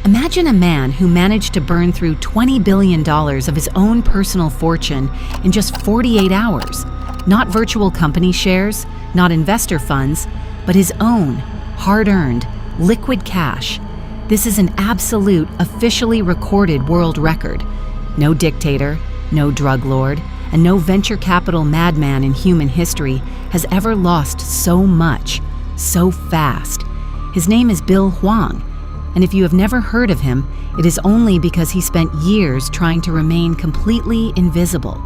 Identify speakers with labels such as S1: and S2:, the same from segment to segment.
S1: Imagine a man who managed to burn through $20 billion of his own personal fortune in just 48 hours. Not virtual company shares, not investor funds, but his own, hard-earned, liquid cash. This is an absolute, officially recorded world record. No dictator, no drug lord, and no venture capital madman in human history has ever lost so much, so fast. His name is Bill Hwang, and if you have never heard of him, it is only because he spent years trying to remain completely invisible.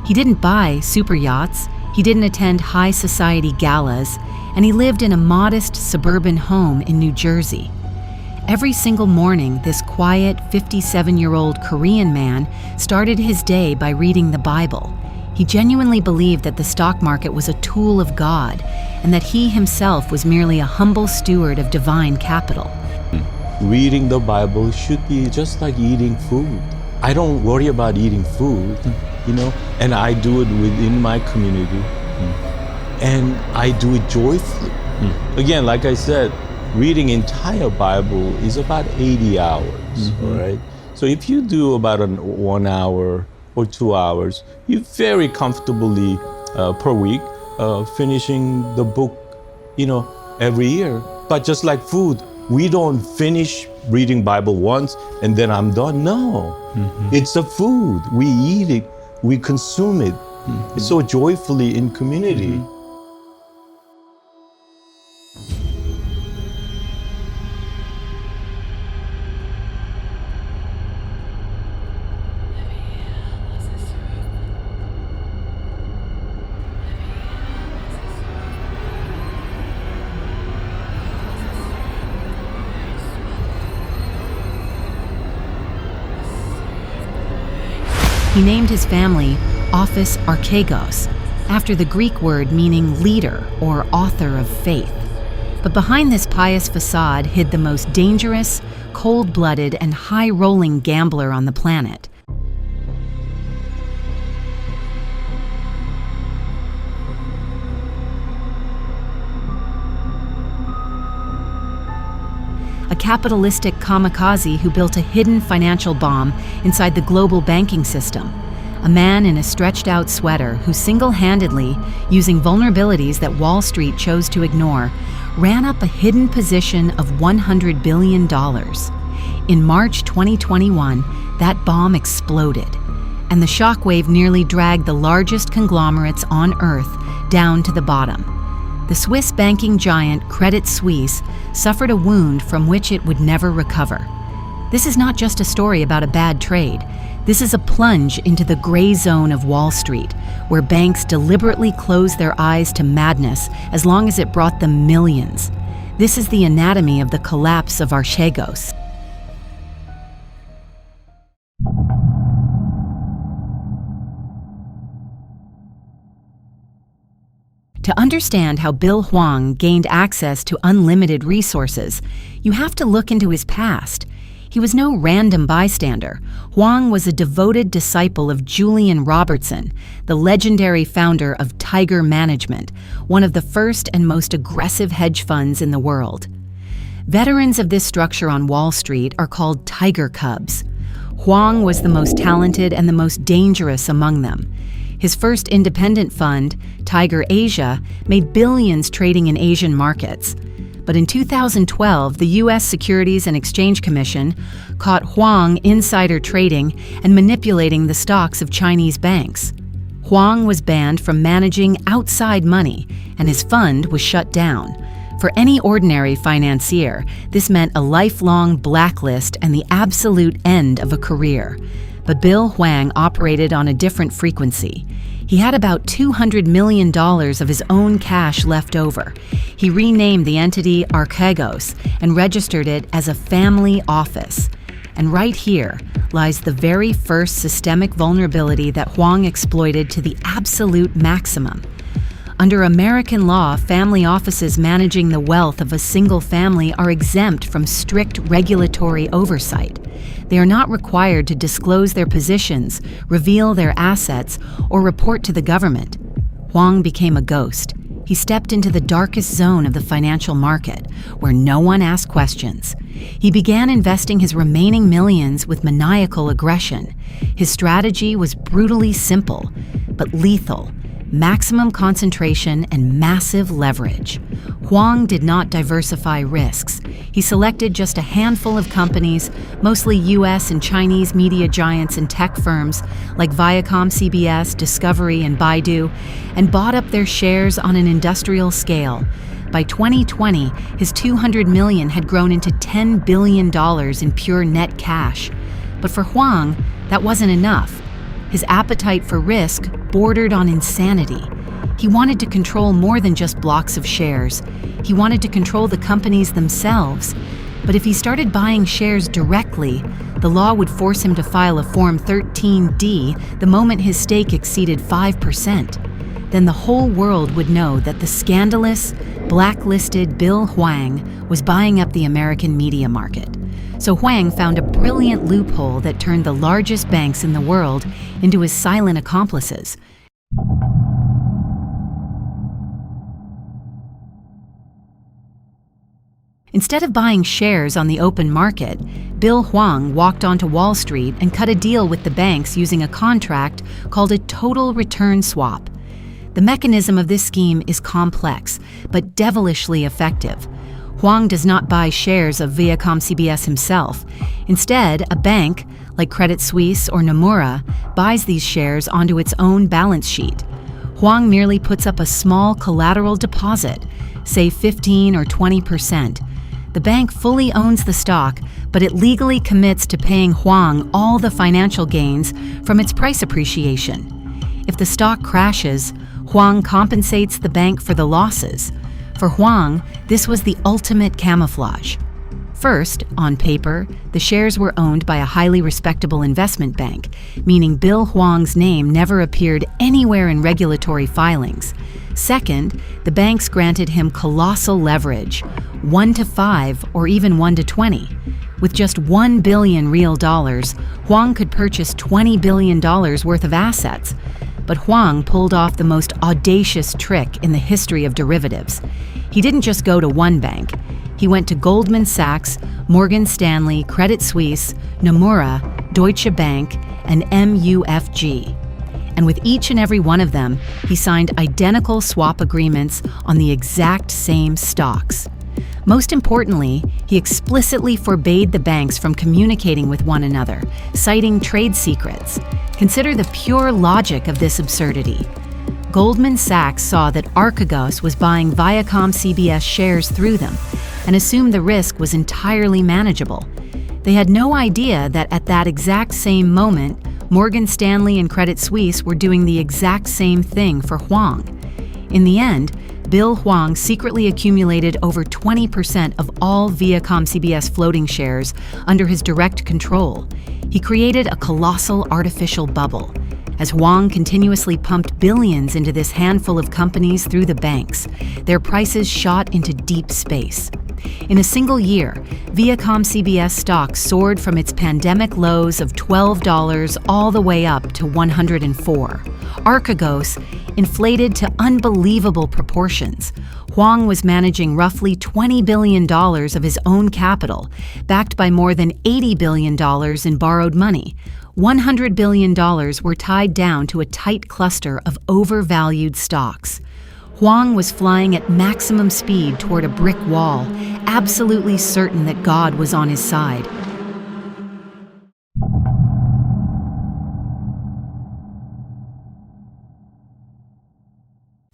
S1: He didn't buy super yachts, he didn't attend high society galas, and he lived in a modest suburban home in New Jersey. Every single morning, this quiet 57-year-old Korean man started his day by reading the Bible. He genuinely believed that the stock market was a tool of God, and that he himself was merely a humble steward of divine capital.
S2: Reading the Bible should be just like eating food. I don't worry about eating food, and I do it within my community. And I do it joyfully. Again, like I said, reading entire Bible is about 80 hours, all right? So if you do about 1 hour or 2 hours, you very comfortably per week finishing the book, every year. But just like food, we don't finish reading Bible once and then I'm done. No, it's a food. We eat it, we consume it so joyfully in community.
S1: He named his family Office Archegos, after the Greek word meaning leader or author of faith. But behind this pious facade hid the most dangerous, cold-blooded, and high-rolling gambler on the planet. A capitalistic kamikaze who built a hidden financial bomb inside the global banking system. A man in a stretched-out sweater who single-handedly, using vulnerabilities that Wall Street chose to ignore, ran up a hidden position of $100 billion. In March 2021, that bomb exploded, and the shockwave nearly dragged the largest conglomerates on Earth down to the bottom. The Swiss banking giant Credit Suisse suffered a wound from which it would never recover. This is not just a story about a bad trade. This is a plunge into the gray zone of Wall Street, where banks deliberately close their eyes to madness as long as it brought them millions. This is the anatomy of the collapse of Archegos. To understand how Bill Hwang gained access to unlimited resources, you have to look into his past. He was no random bystander. Hwang was a devoted disciple of Julian Robertson, the legendary founder of Tiger Management, one of the first and most aggressive hedge funds in the world. Veterans of this structure on Wall Street are called Tiger Cubs. Hwang was the most talented and the most dangerous among them. His first independent fund, Tiger Asia, made billions trading in Asian markets. But in 2012, the U.S. Securities and Exchange Commission caught Hwang insider trading and manipulating the stocks of Chinese banks. Hwang was banned from managing outside money, and his fund was shut down. For any ordinary financier, this meant a lifelong blacklist and the absolute end of a career. But Bill Hwang operated on a different frequency. He had about $200 million of his own cash left over. He renamed the entity Archegos and registered it as a family office. And right here lies the very first systemic vulnerability that Hwang exploited to the absolute maximum. Under American law, family offices managing the wealth of a single family are exempt from strict regulatory oversight. They are not required to disclose their positions, reveal their assets, or report to the government. Hwang became a ghost. He stepped into the darkest zone of the financial market, where no one asked questions. He began investing his remaining millions with maniacal aggression. His strategy was brutally simple, but lethal: maximum concentration and massive leverage. Hwang did not diversify risks. He selected just a handful of companies, mostly US and Chinese media giants and tech firms like Viacom, CBS, Discovery, and Baidu, and bought up their shares on an industrial scale. By 2020, his $200 million had grown into $10 billion in pure net cash. But for Hwang, that wasn't enough. His appetite for risk bordered on insanity. He wanted to control more than just blocks of shares. He wanted to control the companies themselves. But if he started buying shares directly, the law would force him to file a Form 13D the moment his stake exceeded 5%. Then the whole world would know that the scandalous, blacklisted Bill Hwang was buying up the American media market. So Hwang found a brilliant loophole that turned the largest banks in the world into his silent accomplices. Instead of buying shares on the open market, Bill Hwang walked onto Wall Street and cut a deal with the banks using a contract called a total return swap. The mechanism of this scheme is complex, but devilishly effective. Hwang does not buy shares of Viacom CBS himself. Instead, a bank, like Credit Suisse or Nomura, buys these shares onto its own balance sheet. Hwang merely puts up a small collateral deposit, say 15 or 20%. The bank fully owns the stock, but it legally commits to paying Hwang all the financial gains from its price appreciation. If the stock crashes, Hwang compensates the bank for the losses. For Hwang, this was the ultimate camouflage. First, on paper, the shares were owned by a highly respectable investment bank, meaning Bill Hwang's name never appeared anywhere in regulatory filings. Second, the banks granted him colossal leverage, 1 to 5 or even 1 to 20. With just $1 billion real dollars, Hwang could purchase $20 billion worth of assets. But Hwang pulled off the most audacious trick in the history of derivatives. He didn't just go to one bank. He went to Goldman Sachs, Morgan Stanley, Credit Suisse, Nomura, Deutsche Bank, and MUFG. And with each and every one of them, he signed identical swap agreements on the exact same stocks. Most importantly, he explicitly forbade the banks from communicating with one another, citing trade secrets. Consider the pure logic of this absurdity. Goldman Sachs saw that Archegos was buying Viacom CBS shares through them and assumed the risk was entirely manageable. They had no idea that at that exact same moment, Morgan Stanley and Credit Suisse were doing the exact same thing for Hwang. In the end, Bill Hwang secretly accumulated over 20% of all Viacom CBS floating shares under his direct control. He created a colossal artificial bubble. As Hwang continuously pumped billions into this handful of companies through the banks, their prices shot into deep space. In a single year, Viacom CBS stock soared from its pandemic lows of $12 all the way up to $104. Archegos inflated to unbelievable proportions. Hwang was managing roughly $20 billion of his own capital, backed by more than $80 billion in borrowed money. $100 billion were tied down to a tight cluster of overvalued stocks. Hwang was flying at maximum speed toward a brick wall, absolutely certain that God was on his side.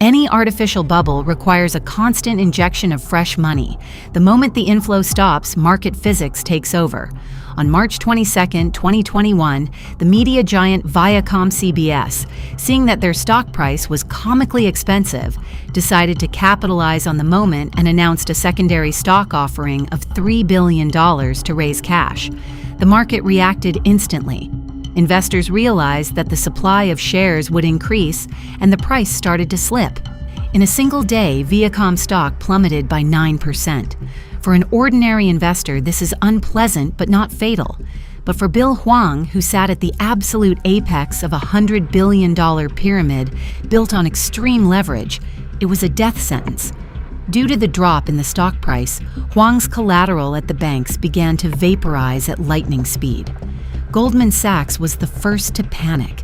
S1: Any artificial bubble requires a constant injection of fresh money. The moment the inflow stops, market physics takes over. On March 22, 2021, the media giant Viacom CBS, seeing that their stock price was comically expensive, decided to capitalize on the moment and announced a secondary stock offering of $3 billion to raise cash. The market reacted instantly. Investors realized that the supply of shares would increase and the price started to slip. In a single day, Viacom stock plummeted by 9%. For an ordinary investor, this is unpleasant but not fatal. But for Bill Hwang, who sat at the absolute apex of a $100 billion pyramid built on extreme leverage, It was a death sentence. Due to the drop in the stock price, Hwang's collateral at the banks began to vaporize at lightning speed. Goldman Sachs was the first to panic.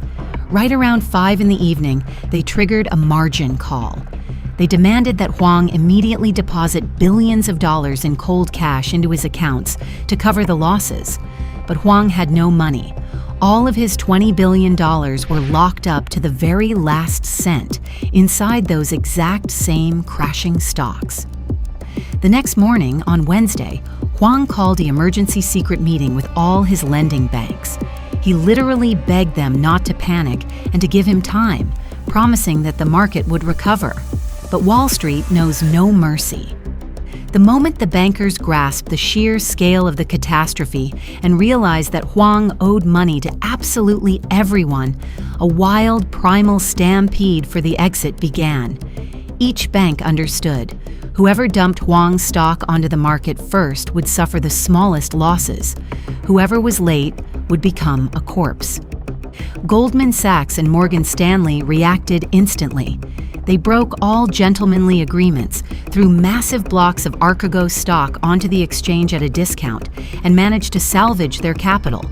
S1: Right around 5 in the evening, they triggered a margin call. They demanded that Hwang immediately deposit billions of dollars in cold cash into his accounts to cover the losses. But Hwang had no money. All of his $20 billion were locked up to the very last cent inside those exact same crashing stocks. The next morning, on Wednesday, Hwang called the emergency secret meeting with all his lending banks. He literally begged them not to panic and to give him time, promising that the market would recover. But Wall Street knows no mercy. The moment the bankers grasped the sheer scale of the catastrophe and realized that Hwang owed money to absolutely everyone, a wild, primal stampede for the exit began. Each bank understood. Whoever dumped Hwang's stock onto the market first would suffer the smallest losses. Whoever was late would become a corpse. Goldman Sachs and Morgan Stanley reacted instantly. They broke all gentlemanly agreements, threw massive blocks of Archegos stock onto the exchange at a discount, and managed to salvage their capital.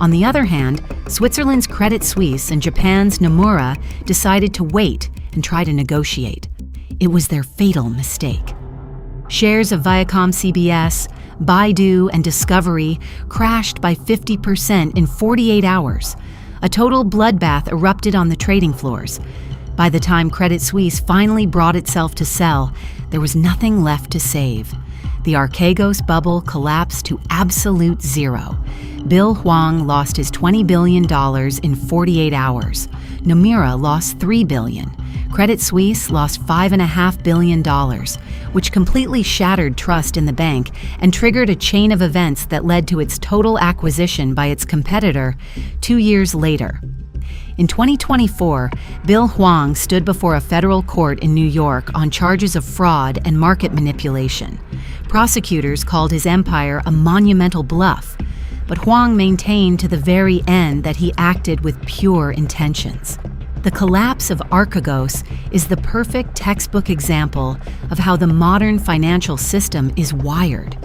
S1: On the other hand, Switzerland's Credit Suisse and Japan's Nomura decided to wait and try to negotiate. It was their fatal mistake. Shares of Viacom CBS, Baidu, and Discovery crashed by 50% in 48 hours. A total bloodbath erupted on the trading floors. By the time Credit Suisse finally brought itself to sell, there was nothing left to save. The Archegos bubble collapsed to absolute zero. Bill Hwang lost his $20 billion in 48 hours. Nomura lost $3 billion. Credit Suisse lost $5.5 billion, which completely shattered trust in the bank and triggered a chain of events that led to its total acquisition by its competitor 2 years later. In 2024, Bill Hwang stood before a federal court in New York on charges of fraud and market manipulation. Prosecutors called his empire a monumental bluff, but Hwang maintained to the very end that he acted with pure intentions. The collapse of Archegos is the perfect textbook example of how the modern financial system is wired.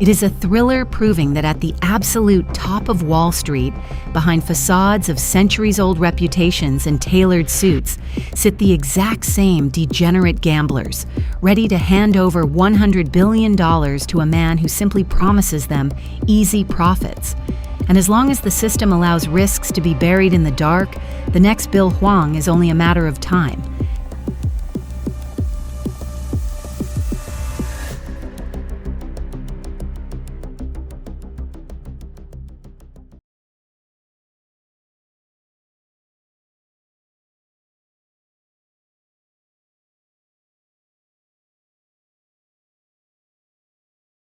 S1: It is a thriller proving that at the absolute top of Wall Street, behind facades of centuries-old reputations and tailored suits, sit the exact same degenerate gamblers, ready to hand over $100 billion to a man who simply promises them easy profits. And as long as the system allows risks to be buried in the dark, the next Bill Hwang is only a matter of time.